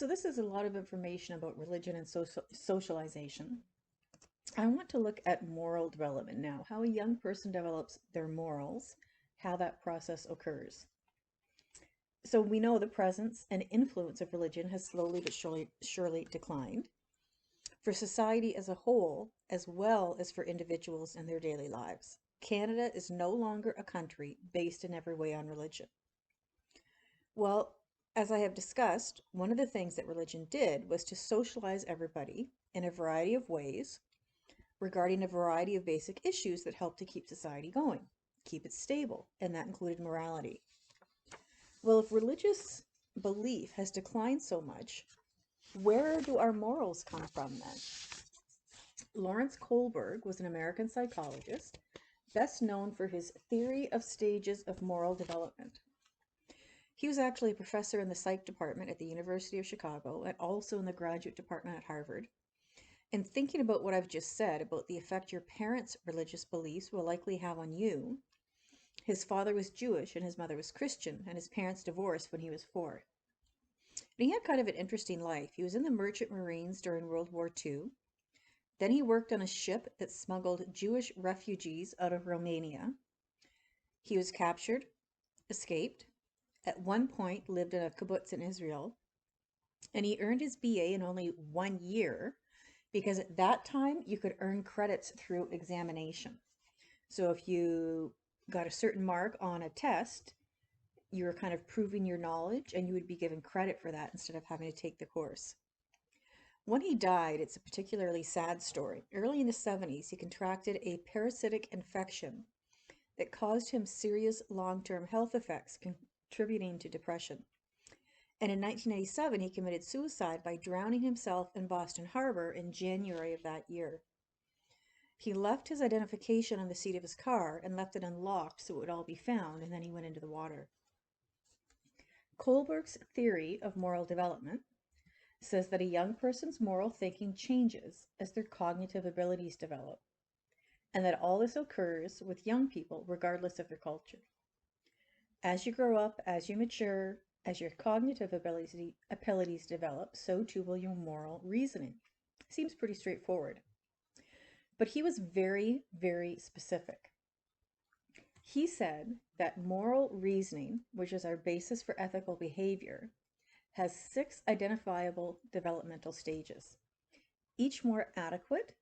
So this is a lot of information about religion and socialization. I want to look at moral development now, how a young person develops their morals, how that process occurs. So we know the presence and influence of religion has slowly but surely declined for society as a whole, as well as for individuals in their daily lives. Canada is no longer a country based in every way on religion. Well, as I have discussed, one of the things that religion did was to socialize everybody in a variety of ways regarding a variety of basic issues that help to keep society going, keep it stable, and that included morality. Well, if religious belief has declined so much, where do our morals come from then? Lawrence Kohlberg was an American psychologist, best known for his theory of stages of moral development. He was actually a professor in the psych department at the University of Chicago and also in the graduate department at Harvard. And thinking about what I've just said about the effect your parents' religious beliefs will likely have on you, his father was Jewish and his mother was Christian, and his parents divorced when he was 4. And he had kind of an interesting life. He was in the Merchant Marines during World War II. Then he worked on a ship that smuggled Jewish refugees out of Romania. He was captured, escaped, at one point lived in a kibbutz in Israel, and he earned his BA in only 1 year because at that time you could earn credits through examination. So if you got a certain mark on a test, you were kind of proving your knowledge and you would be given credit for that instead of having to take the course. When he died, it's a particularly sad story. Early in the 70s, he contracted a parasitic infection that caused him serious long-term health effects, contributing to depression. And in 1987, he committed suicide by drowning himself in Boston Harbor in January of that year. He left his identification on the seat of his car and left it unlocked so it would all be found, and then he went into the water. Kohlberg's theory of moral development says that a young person's moral thinking changes as their cognitive abilities develop, and that all this occurs with young people regardless of their culture. As you grow up, as you mature, as your cognitive abilities develop, so too will your moral reasoning. Seems pretty straightforward. But he was very, very specific. He said that moral reasoning, which is our basis for ethical behavior, has 6 identifiable developmental stages, each more adequate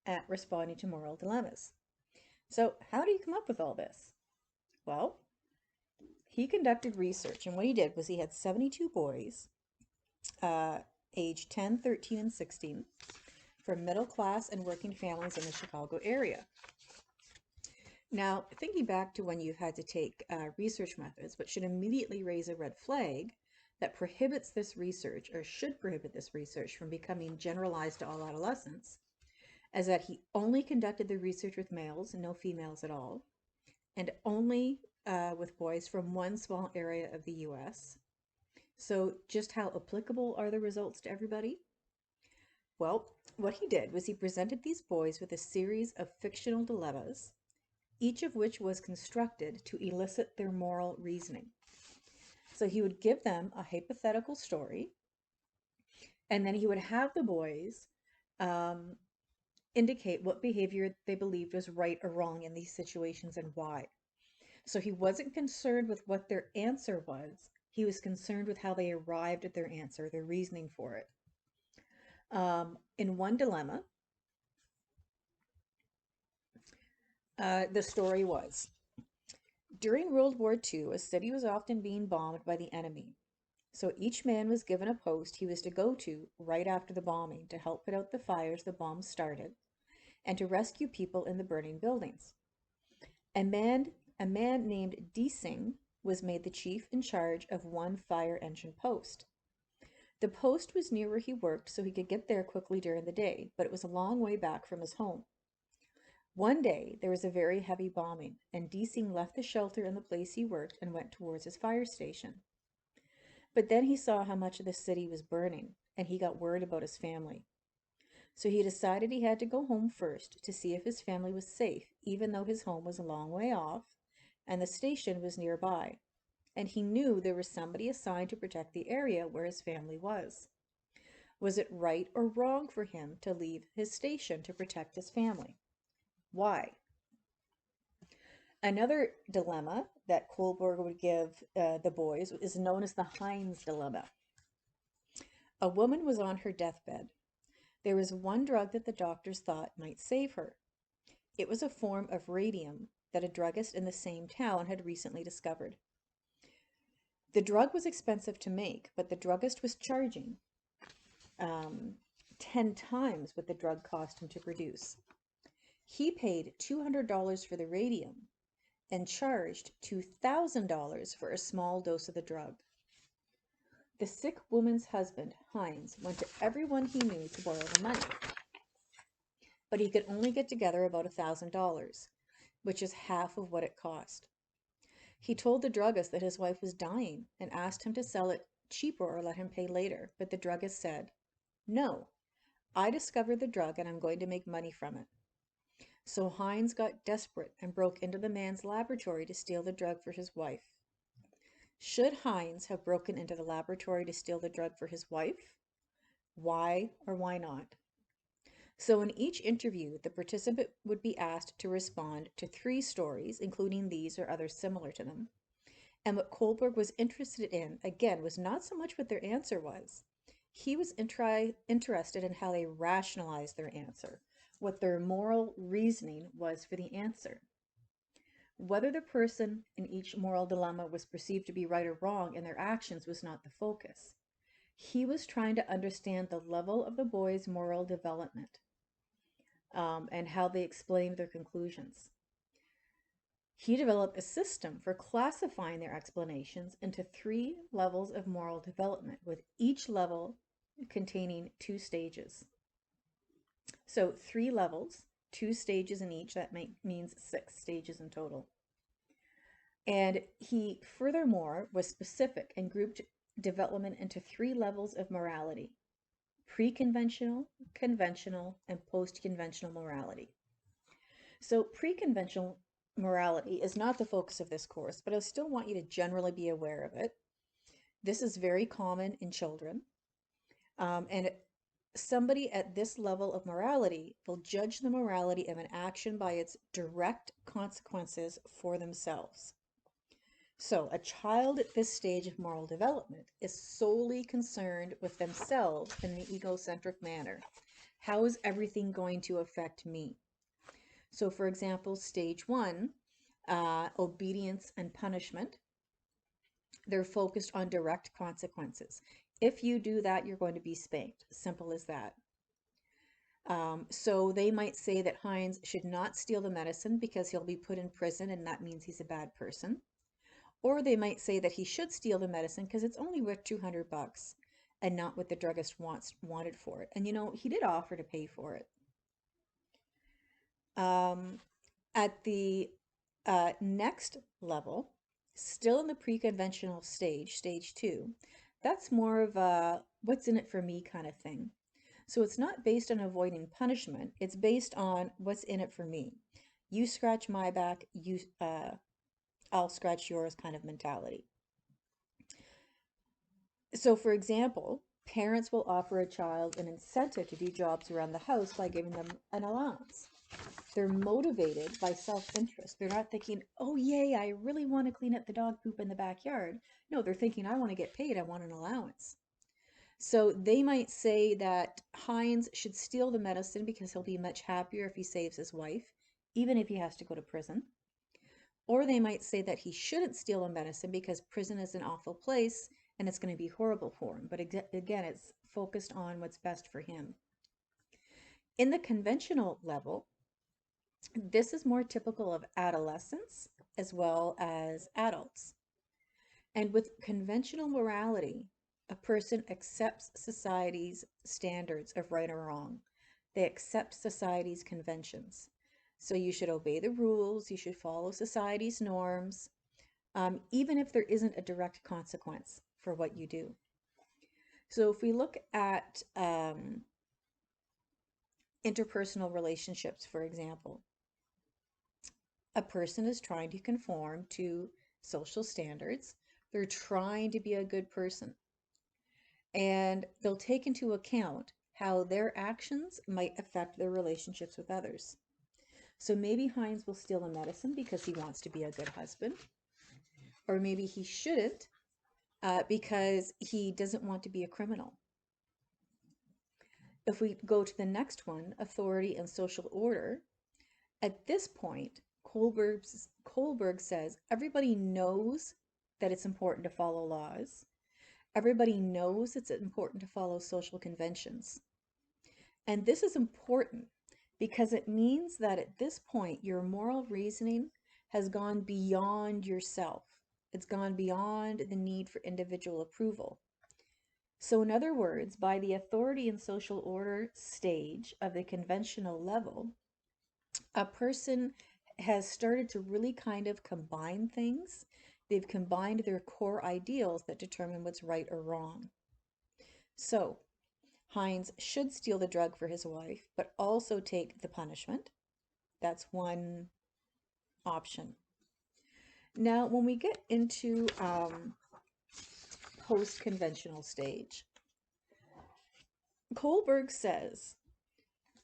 at responding to moral dilemmas. So how do you come up with all this? Well, he conducted research, and what he did was he had 72 boys, aged 10, 13, and 16, from middle class and working families in the Chicago area. Now, thinking back to when you've had to take research methods, what should immediately raise a red flag that prohibits this research, or should prohibit this research from becoming generalized to all adolescents, is that he only conducted the research with males and no females at all, and only with boys from one small area of the US. So just how applicable are the results to everybody? Well, what he did was he presented these boys with a series of fictional dilemmas, each of which was constructed to elicit their moral reasoning. So he would give them a hypothetical story, and then he would have the boys indicate what behavior they believed was right or wrong in these situations and why. So he wasn't concerned with what their answer was. He was concerned with how they arrived at their answer, their reasoning for it. In one dilemma, the story was, during World War II, a city was often being bombed by the enemy. So each man was given a post he was to go to right after the bombing to help put out the fires the bombs started and to rescue people in the burning buildings. A man named Deasing was made the chief in charge of one fire engine post. The post was near where he worked, so he could get there quickly during the day, but it was a long way back from his home. One day, there was a very heavy bombing, and Deasing left the shelter in the place he worked and went towards his fire station. But then he saw how much of the city was burning, and he got worried about his family. So he decided he had to go home first to see if his family was safe, even though his home was a long way off and the station was nearby. And he knew there was somebody assigned to protect the area where his family was. Was it right or wrong for him to leave his station to protect his family? Why? Another dilemma that Kohlberg would give the boys is known as the Heinz dilemma. A woman was on her deathbed. There was one drug that the doctors thought might save her. It was a form of radium that a druggist in the same town had recently discovered. The drug was expensive to make, but the druggist was charging 10 times what the drug cost him to produce. He paid $200 for the radium and charged $2,000 for a small dose of the drug. The sick woman's husband, Heinz, went to everyone he knew to borrow the money, but he could only get together about $1,000, which is half of what it cost. He told the druggist that his wife was dying and asked him to sell it cheaper or let him pay later, but the druggist said, "No, I discovered the drug and I'm going to make money from it." So Heinz got desperate and broke into the man's laboratory to steal the drug for his wife. Should Heinz have broken into the laboratory to steal the drug for his wife? Why or why not? So in each interview, the participant would be asked to respond to 3 stories, including these or others similar to them. And what Kohlberg was interested in, again, was not so much what their answer was. He was interested in how they rationalized their answer, what their moral reasoning was for the answer. Whether the person in each moral dilemma was perceived to be right or wrong in their actions was not the focus. He was trying to understand the level of the boys' moral development and how they explained their conclusions. He developed a system for classifying their explanations into 3 levels of moral development, with each level containing 2 stages. So 3 levels, 2 stages in each, that means 6 stages in total. And he furthermore was specific and grouped development into 3 levels of morality: pre-conventional, conventional, and post-conventional morality. So pre-conventional morality is not the focus of this course, but I still want you to generally be aware of it. This is very common in children. And somebody at this level of morality will judge the morality of an action by its direct consequences for themselves. So a child at this stage of moral development is solely concerned with themselves in the egocentric manner. How is everything going to affect me? So for example, stage 1, obedience and punishment, they're focused on direct consequences. If you do that, you're going to be spanked. Simple as that. So they might say that Heinz should not steal the medicine because he'll be put in prison and that means he's a bad person. Or they might say that he should steal the medicine because it's only worth $200 and not what the druggist wanted for it. And you know, he did offer to pay for it. At the next level, still in the pre-conventional stage, stage 2, that's more of a what's in it for me kind of thing. So it's not based on avoiding punishment. It's based on what's in it for me. You scratch my back, I'll scratch yours kind of mentality. So for example, parents will offer a child an incentive to do jobs around the house by giving them an allowance. They're motivated by self-interest. They're not thinking, oh, yay, I really want to clean up the dog poop in the backyard. No, they're thinking, I want to get paid. I want an allowance. So they might say that Heinz should steal the medicine because he'll be much happier if he saves his wife, even if he has to go to prison. Or they might say that he shouldn't steal the medicine because prison is an awful place and it's going to be horrible for him. But again, it's focused on what's best for him. In the conventional level, this is more typical of adolescents as well as adults. And with conventional morality, a person accepts society's standards of right or wrong. They accept society's conventions. So you should obey the rules, you should follow society's norms, even if there isn't a direct consequence for what you do. So if we look at interpersonal relationships, for example, a person is trying to conform to social standards. They're trying to be a good person. and they'll take into account how their actions might affect their relationships with others. So maybe Hines will steal a medicine because he wants to be a good husband, or maybe he shouldn't because he doesn't want to be a criminal. If we go to the next one, authority and social order, at this point, Kohlberg says everybody knows that it's important to follow laws. Everybody knows it's important to follow social conventions. And this is important because it means that at this point, your moral reasoning has gone beyond yourself. It's gone beyond the need for individual approval. So in other words, by the authority and social order stage of the conventional level, a person has started to really kind of combine things. They've combined their core ideals that determine what's right or wrong. So Hines should steal the drug for his wife, but also take the punishment. That's one option. Now, when we get into post-conventional stage, Kohlberg says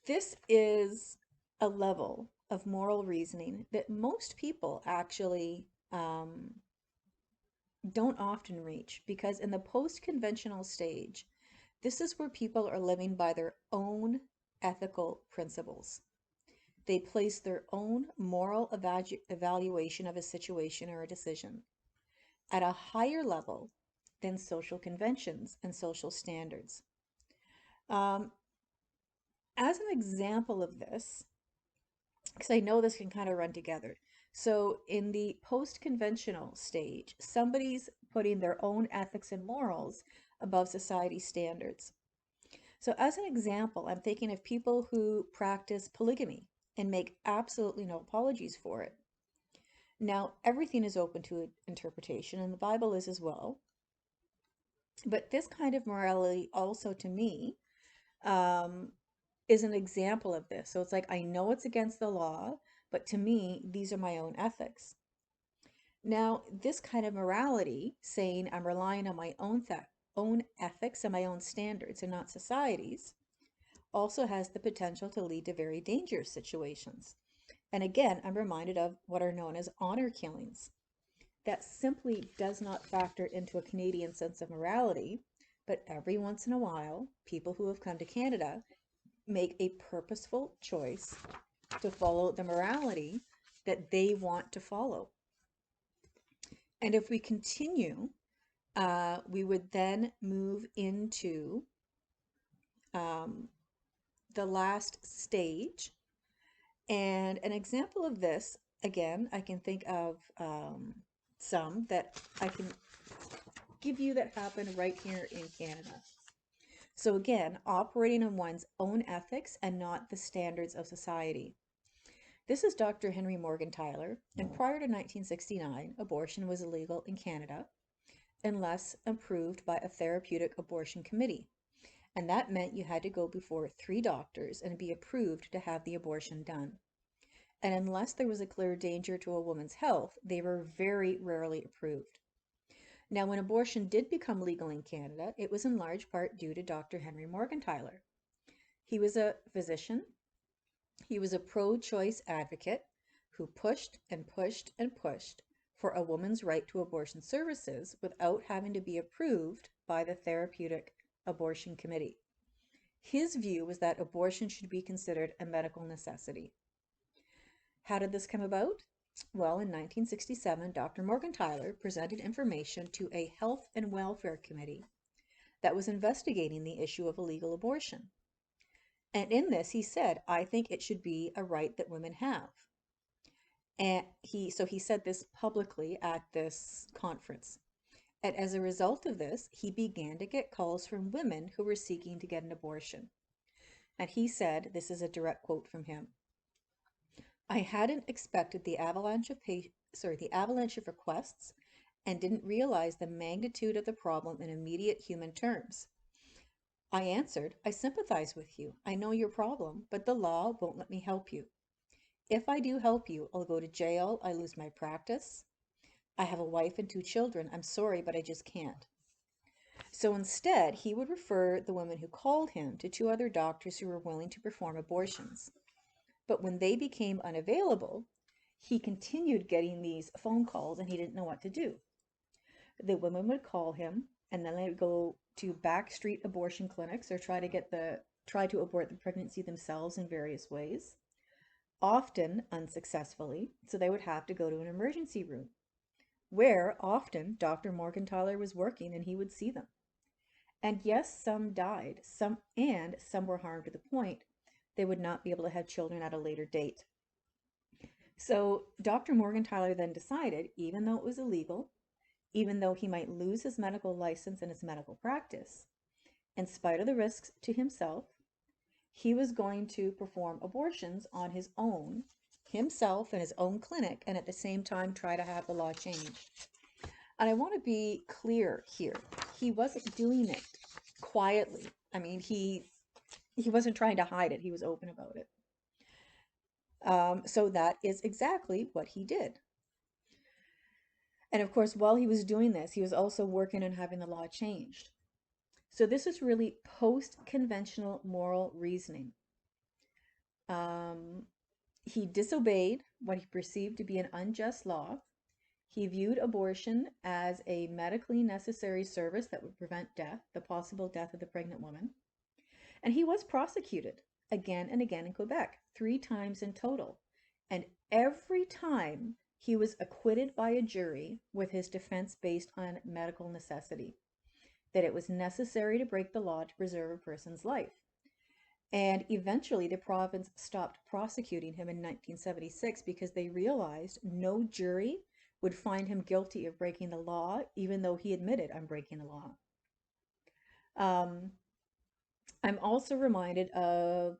this is a level of moral reasoning that most people actually don't often reach, because in the post-conventional stage, this is where people are living by their own ethical principles. They place their own moral evaluation of a situation or a decision at a higher level than social conventions and social standards. As an example of this, because I know this can kind of run together. So in the post-conventional stage, somebody's putting their own ethics and morals above society's standards. So as an example, I'm thinking of people who practice polygamy and make absolutely no apologies for it. Now, everything is open to interpretation, and the Bible is as well. But this kind of morality also, to me, is an example of this. So it's like, I know it's against the law, but to me, these are my own ethics. Now, this kind of morality, saying I'm relying on my own ethics and my own standards and not society's, also has the potential to lead to very dangerous situations. And again, I'm reminded of what are known as honor killings. That simply does not factor into a Canadian sense of morality, but every once in a while, people who have come to Canada make a purposeful choice to follow the morality that they want to follow. And if we continue, we would then move into the last stage. And an example of this, again, I can think of some that I can give you that happened right here in Canada. So again, operating on one's own ethics and not the standards of society. This is Dr. Henry Morgentaler, and prior to 1969, abortion was illegal in Canada unless approved by a therapeutic abortion committee. And that meant you had to go before 3 doctors and be approved to have the abortion done. And unless there was a clear danger to a woman's health, they were very rarely approved. Now, when abortion did become legal in Canada, it was in large part due to Dr. Henry Morgentaler. He was a physician. He was a pro-choice advocate who pushed and pushed and pushed for a woman's right to abortion services without having to be approved by the Therapeutic Abortion Committee. His view was that abortion should be considered a medical necessity. How did this come about? Well, in 1967, Dr. Morgentaler presented information to a Health and Welfare Committee that was investigating the issue of illegal abortion. And in this, he said, I think it should be a right that women have. And he said this publicly at this conference. And as a result of this, he began to get calls from women who were seeking to get an abortion. And he said, this is a direct quote from him, I hadn't expected the avalanche of requests and didn't realize the magnitude of the problem in immediate human terms. I answered, I sympathize with you. I know your problem, but the law won't let me help you. If I do help you, I'll go to jail. I lose my practice. I have a wife and 2 children. I'm sorry, but I just can't. So instead, he would refer the women who called him to two other doctors who were willing to perform abortions. But when they became unavailable, he continued getting these phone calls and he didn't know what to do. The women would call him and then they would go to backstreet abortion clinics or try to abort the pregnancy themselves in various ways, often unsuccessfully. So they would have to go to an emergency room where often Dr. Morgenthaler was working and he would see them. And yes, some died, some were harmed to the point they would not be able to have children at a later date. So Dr. Morgenthaler then decided, even though it was illegal, even though he might lose his medical license and his medical practice, in spite of the risks to himself, he was going to perform abortions on his own, himself in his own clinic, and at the same time try to have the law changed. And I want to be clear here. He wasn't doing it quietly. I mean, he wasn't trying to hide it. He was open about it. So that is exactly what he did. And of course, while he was doing this, he was also working on having the law changed. So this is really post-conventional moral reasoning. He disobeyed what he perceived to be an unjust law. He viewed abortion as a medically necessary service that would prevent death, the possible death of the pregnant woman. And he was prosecuted again and again in Quebec, 3 times in total. And every time he was acquitted by a jury with his defense based on medical necessity, that it was necessary to break the law to preserve a person's life. And eventually the province stopped prosecuting him in 1976 because they realized no jury would find him guilty of breaking the law, even though he admitted, I'm breaking the law. I'm also reminded of,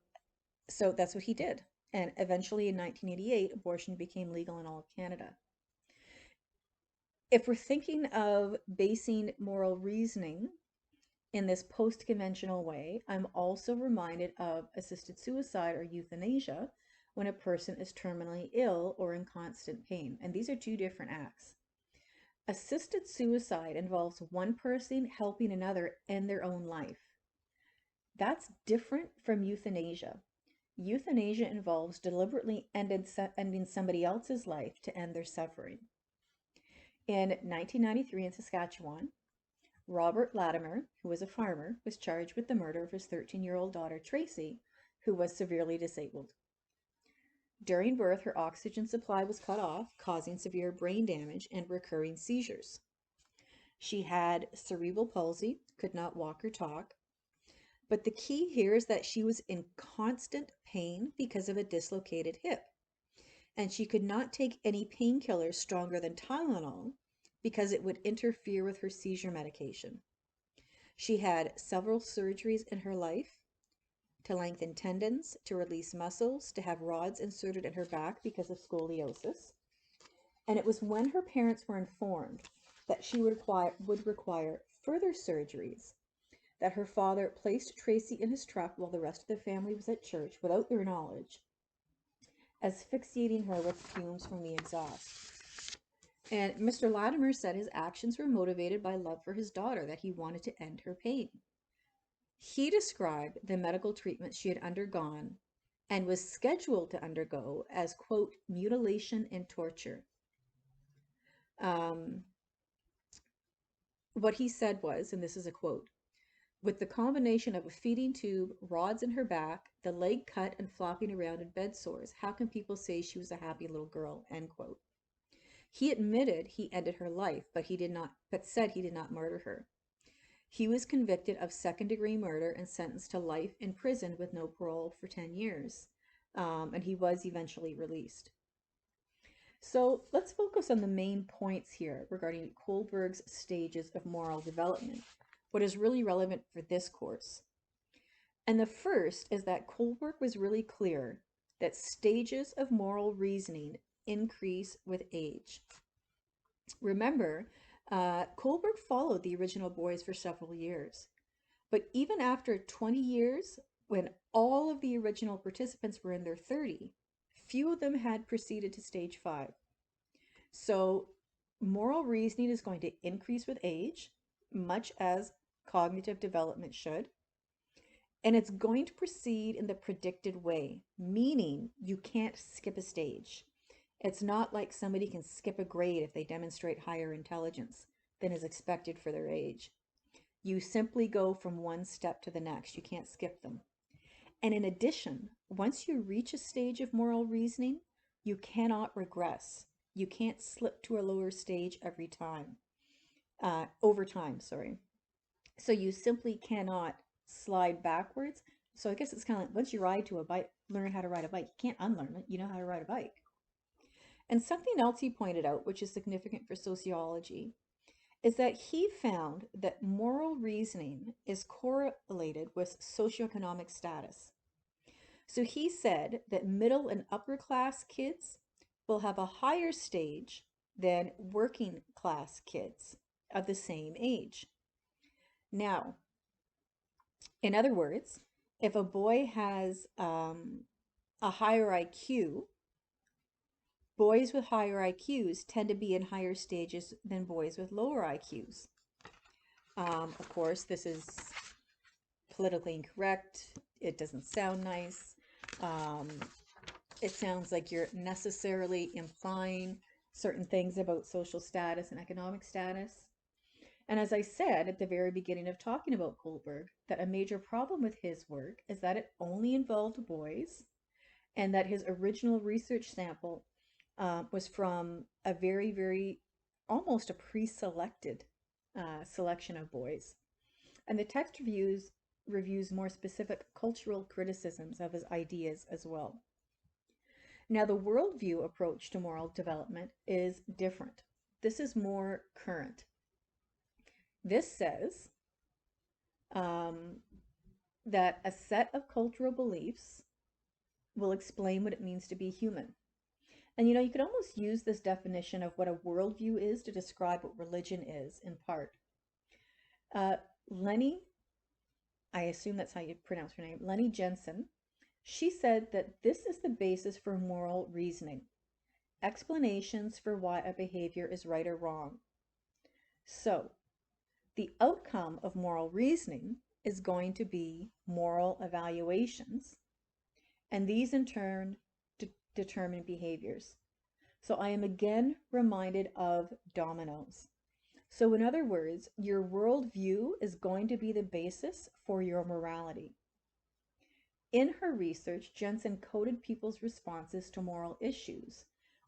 so that's what he did. And eventually in 1988, abortion became legal in all of Canada. If we're thinking of basing moral reasoning in this post-conventional way, I'm also reminded of assisted suicide or euthanasia when a person is terminally ill or in constant pain. And these are 2 different acts. Assisted suicide involves one person helping another end their own life. That's different from euthanasia. Euthanasia involves deliberately ending somebody else's life to end their suffering. In 1993 in Saskatchewan, Robert Latimer, who was a farmer, was charged with the murder of his 13-year-old daughter Tracy, who was severely disabled. During birth, her oxygen supply was cut off, causing severe brain damage and recurring seizures. She had cerebral palsy, could not walk or talk. But the key here is that she was in constant pain because of a dislocated hip. And she could not take any painkillers stronger than Tylenol because it would interfere with her seizure medication. She had several surgeries in her life to lengthen tendons, to release muscles, to have rods inserted in her back because of scoliosis. And it was when her parents were informed that she would require further surgeries that her father placed Tracy in his truck while the rest of the family was at church without their knowledge, asphyxiating her with fumes from the exhaust. And Mr. Latimer said his actions were motivated by love for his daughter, that he wanted to end her pain. He described the medical treatment she had undergone and was scheduled to undergo as, quote, mutilation and torture. What he said was, and this is a quote, with the combination of a feeding tube, rods in her back, the leg cut and flopping around in bed sores, how can people say she was a happy little girl, end quote. He admitted he ended her life, but said he did not murder her. He was convicted of second-degree murder and sentenced to life in prison with no parole for 10 years. And he was eventually released. So let's focus on the main points here regarding Kohlberg's stages of moral development, what is really relevant for this course. And the first is that Kohlberg was really clear that stages of moral reasoning increase with age. Remember, Kohlberg followed the original boys for several years, but even after 20 years, when all of the original participants were in their 30s, few of them had proceeded to stage 5. So moral reasoning is going to increase with age, much as cognitive development should. And it's going to proceed in the predicted way, meaning you can't skip a stage. It's not like somebody can skip a grade if they demonstrate higher intelligence than is expected for their age. You simply go from one step to the next. You can't skip them. And in addition, once you reach a stage of moral reasoning, you cannot regress. You can't slip to a lower stage every time, over time, sorry. So you simply cannot slide backwards. So I guess it's kind of like once you learn how to ride a bike, you can't unlearn it. You know how to ride a bike. And something else he pointed out, which is significant for sociology, is that he found that moral reasoning is correlated with socioeconomic status. So he said that middle and upper class kids will have a higher stage than working class kids of the same age. Now, in other words, if a boy has a higher IQ, boys with higher IQs tend to be in higher stages than boys with lower IQs. Of course, this is politically incorrect. It doesn't sound nice. It sounds like you're necessarily implying certain things about social status and economic status. And as I said at the very beginning of talking about Kohlberg, that a major problem with his work is that it only involved boys, and that his original research sample was from a very, very, almost a pre-selected selection of boys. And the text reviews more specific cultural criticisms of his ideas as well. Now, the worldview approach to moral development is different. This is more current. This says that a set of cultural beliefs will explain what it means to be human. And you could almost use this definition of what a worldview is to describe what religion is in part. Leni, I assume that's how you pronounce her name, Leni Jensen, she said that this is the basis for moral reasoning, explanations for why a behavior is right or wrong. So, the outcome of moral reasoning is going to be moral evaluations, and these in turn determine behaviors. So I am again reminded of dominoes. So in other words, your worldview is going to be the basis for your morality. In her research, Jensen coded people's responses to moral issues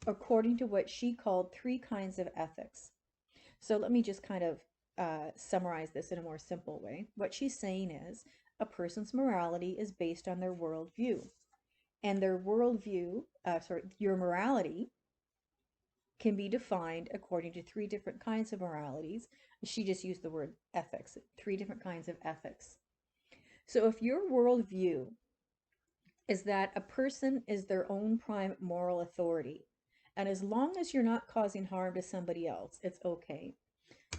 according to what she called 3 kinds of ethics. So let me just kind of summarize this in a more simple way. What she's saying is a person's morality is based on their worldview. And their worldview, your morality can be defined according to 3 different kinds of moralities. She just used the word ethics, 3 different kinds of ethics. So if your worldview is that a person is their own prime moral authority, and as long as you're not causing harm to somebody else, it's okay.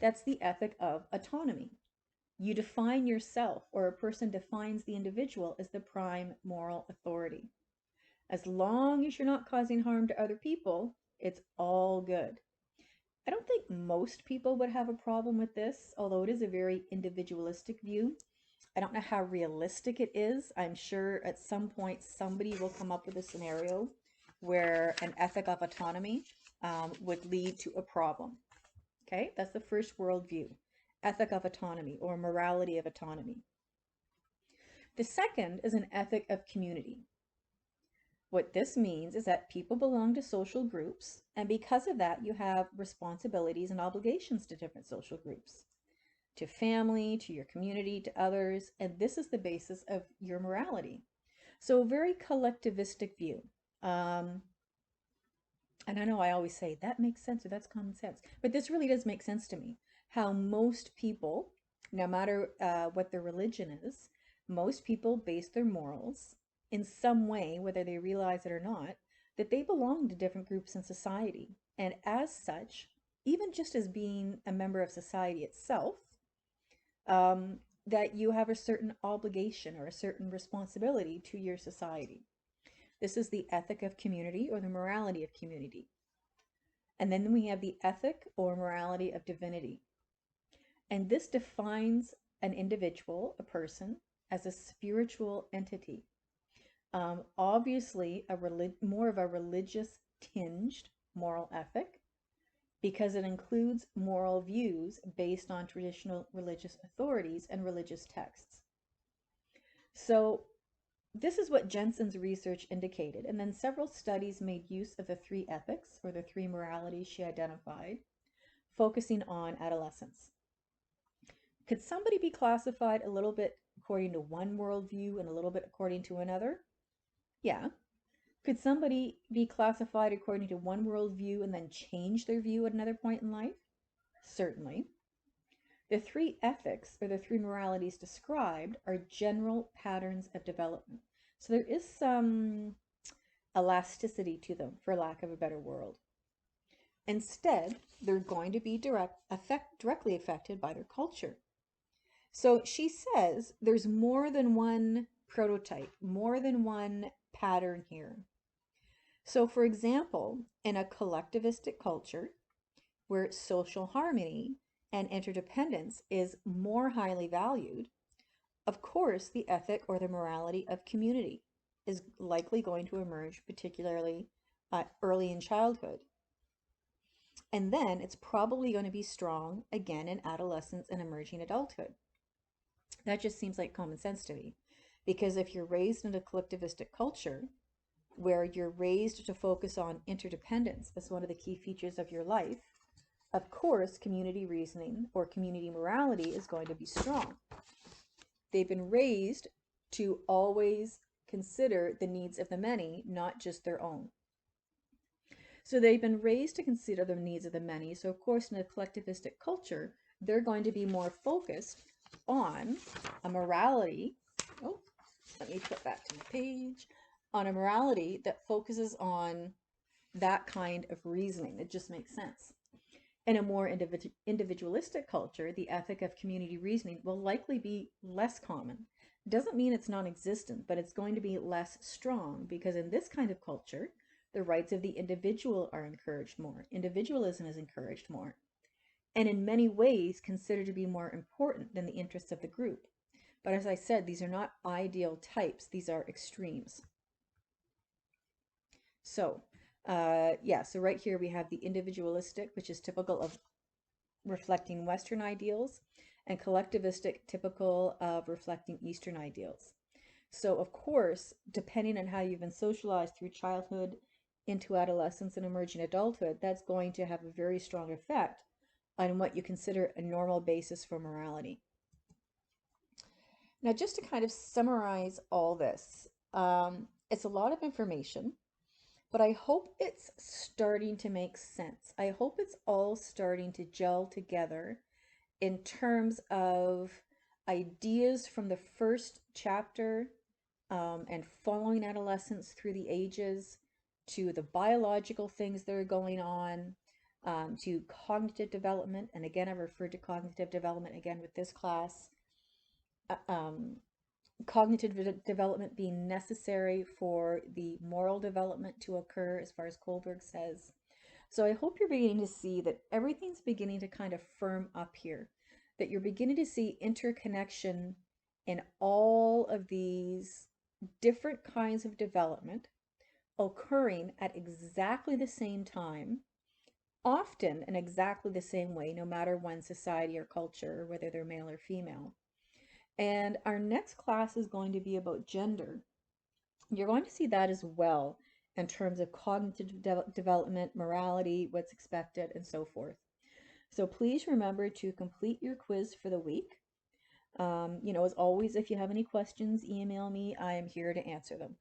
That's the ethic of autonomy. You define yourself, or a person defines the individual as the prime moral authority. As long as you're not causing harm to other people, it's all good. I don't think most people would have a problem with this, although it is a very individualistic view. I don't know how realistic it is. I'm sure at some point somebody will come up with a scenario where an ethic of autonomy would lead to a problem. Okay, that's the first worldview, ethic of autonomy or morality of autonomy. The second is an ethic of community. What this means is that people belong to social groups, and because of that, you have responsibilities and obligations to different social groups, to family, to your community, to others, and this is the basis of your morality. So a very collectivistic view. And I know I always say that makes sense or that's common sense, but this really does make sense to me. How most people, no matter what their religion is, most people base their morals in some way, whether they realize it or not, that they belong to different groups in society. And as such, even just as being a member of society itself, that you have a certain obligation or a certain responsibility to your society. This is the ethic of community or the morality of community. And then we have the ethic or morality of divinity. And this defines an individual, a person, as a spiritual entity. Obviously, more of a religious tinged moral ethic because it includes moral views based on traditional religious authorities and religious texts. So this is what Jensen's research indicated, and then several studies made use of the three ethics, or the three moralities she identified, focusing on adolescence. Could somebody be classified a little bit according to one worldview and a little bit according to another? Yeah. Could somebody be classified according to one worldview and then change their view at another point in life? Certainly. The three ethics, or the three moralities described, are general patterns of development. So there is some elasticity to them, for lack of a better word. Instead, they're going to be directly affected by their culture. So she says there's more than one prototype, more than one pattern here. So for example, in a collectivistic culture where social harmony and interdependence is more highly valued, of course, the ethic or the morality of community is likely going to emerge, particularly early in childhood. And then it's probably going to be strong again in adolescence and emerging adulthood. That just seems like common sense to me. Because if you're raised in a collectivistic culture where you're raised to focus on interdependence as one of the key features of your life, of course, community reasoning or community morality is going to be strong. They've been raised to always consider the needs of the many, not just their own. So they've been raised to consider the needs of the many. So of course, in a collectivistic culture, they're going to be more focused on a morality. Oh, let me put back to the page. On a morality that focuses on that kind of reasoning. It just makes sense. In a more individualistic culture, the ethic of community reasoning will likely be less common. It doesn't mean it's non-existent, but it's going to be less strong because in this kind of culture, the rights of the individual are encouraged more. Individualism is encouraged more, and in many ways considered to be more important than the interests of the group. But as I said, these are not ideal types, these are extremes. So so right here we have the individualistic, which is typical of reflecting Western ideals, and collectivistic, typical of reflecting Eastern ideals. So of course, depending on how you've been socialized through childhood into adolescence and emerging adulthood, that's going to have a very strong effect on what you consider a normal basis for morality. Now, just to kind of summarize all this, it's a lot of information, but I hope it's starting to make sense. I hope it's all starting to gel together in terms of ideas from the first chapter and following adolescence through the ages to the biological things that are going on, to cognitive development. And again, I referred to cognitive development again with this class. Cognitive development being necessary for the moral development to occur, as far as Kohlberg says. So I hope you're beginning to see that everything's beginning to kind of firm up here, that you're beginning to see interconnection in all of these different kinds of development occurring at exactly the same time, often in exactly the same way, no matter one's society or culture, or whether they're male or female. And our next class is going to be about gender. You're going to see that as well in terms of cognitive development, morality, what's expected, and so forth. So please remember to complete your quiz for the week. As always, if you have any questions, email me. I am here to answer them.